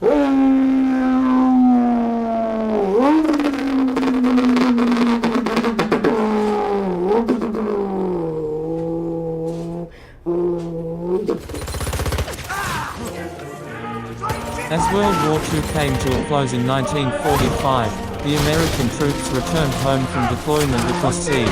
As World War II came to a close in 1945, the American troops returned home from deployment across seas.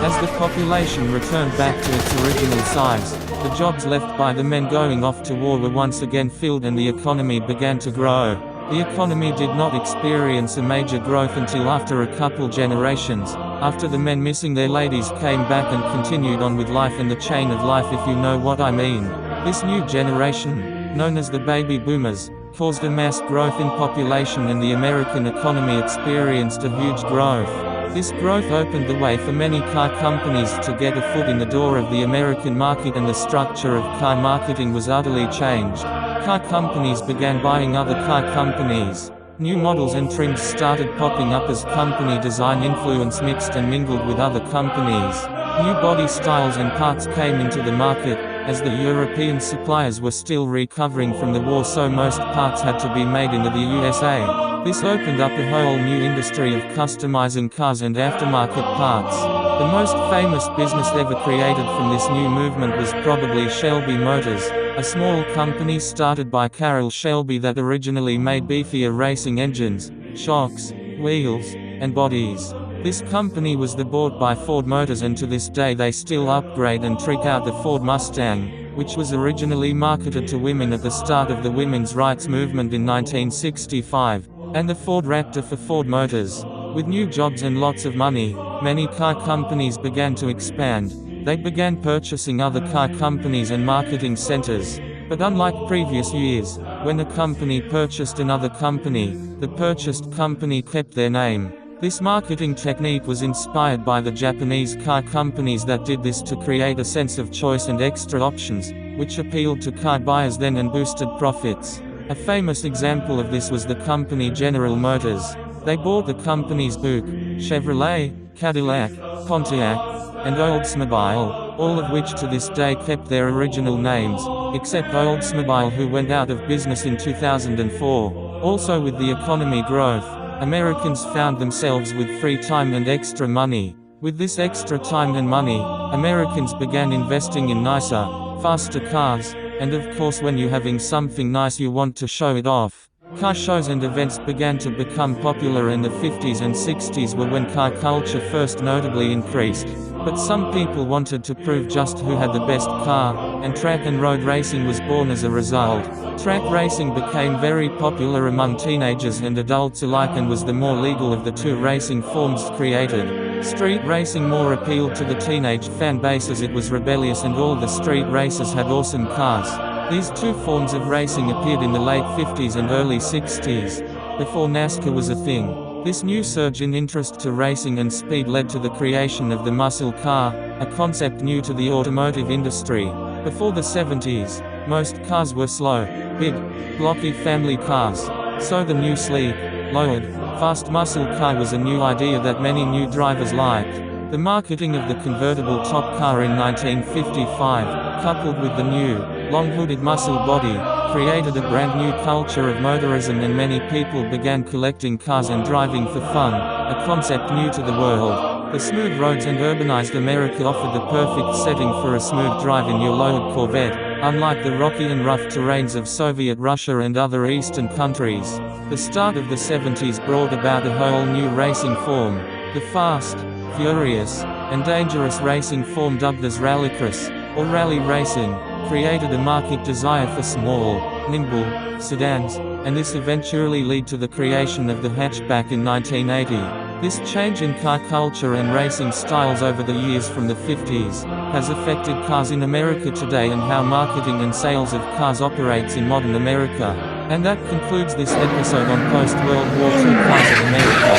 As the population returned back to its original size, the jobs left by the men going off to war were once again filled and the economy began to grow. The economy did not experience a major growth until after a couple generations, after the men missing their ladies came back and continued on with life and the chain of life, if you know what I mean. This new generation, known as the baby boomers, caused a mass growth in population and the American economy experienced a huge growth. This growth opened the way for many car companies to get a foot in the door of the American market, and the structure of car marketing was utterly changed. Car companies began buying other car companies. New models and trims started popping up as company design influence mixed and mingled with other companies. New body styles and parts came into the market, as the European suppliers were still recovering from the war, so most parts had to be made in the USA. This opened up a whole new industry of customizing cars and aftermarket parts. The most famous business ever created from this new movement was probably Shelby Motors, a small company started by Carroll Shelby that originally made beefier racing engines, shocks, wheels, and bodies. This company was bought by Ford Motors, and to this day they still upgrade and trick out the Ford Mustang, which was originally marketed to women at the start of the women's rights movement in 1965, and the Ford Raptor for Ford Motors. With new jobs and lots of money, many car companies began to expand. They began purchasing other car companies and marketing centers. But unlike previous years, when a company purchased another company, the purchased company kept their name. This marketing technique was inspired by the Japanese car companies that did this to create a sense of choice and extra options, which appealed to car buyers then and boosted profits. A famous example of this was the company General Motors. They bought the companies Buick, Chevrolet, Cadillac, Pontiac, and Oldsmobile, all of which to this day kept their original names, except Oldsmobile, who went out of business in 2004. Also, with the economy growth, Americans found themselves with free time and extra money. With this extra time and money, Americans began investing in nicer, faster cars, and of course when you're having something nice you want to show it off. Car shows and events began to become popular, and the 50s and 60s were when car culture first notably increased. But some people wanted to prove just who had the best car, and track and road racing was born as a result. Track racing became very popular among teenagers and adults alike and was the more legal of the two racing forms created. Street racing more appealed to the teenage fan base as it was rebellious and all the street racers had awesome cars. These two forms of racing appeared in the late 50s and early 60s, before NASCAR was a thing. This new surge in interest to racing and speed led to the creation of the muscle car, a concept new to the automotive industry. Before the 70s, most cars were slow, big, blocky family cars. So the new sleek, lowered, fast muscle car was a new idea that many new drivers liked. The marketing of the convertible top car in 1955, coupled with the new, long-hooded muscle body, created a brand new culture of motorism, and many people began collecting cars and driving for fun, a concept new to the world. The smooth roads and urbanized America offered the perfect setting for a smooth drive in your lowered Corvette, unlike the rocky and rough terrains of Soviet Russia and other eastern countries. The start of the 70s brought about a whole new racing form, the fast, furious, and dangerous racing form dubbed as rallycross, or rally racing, created a market desire for small, nimble, sedans, and this eventually led to the creation of the hatchback in 1980. This change in car culture and racing styles over the years from the 50s, has affected cars in America today and how marketing and sales of cars operates in modern America. And that concludes this episode on post-World War II cars of America.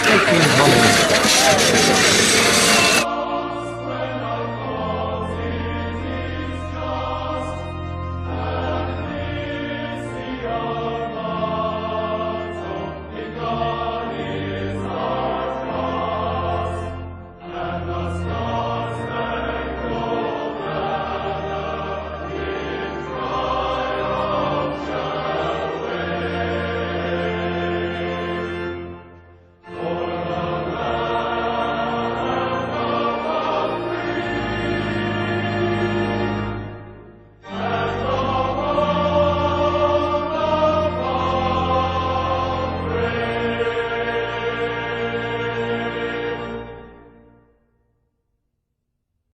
Stay tuned.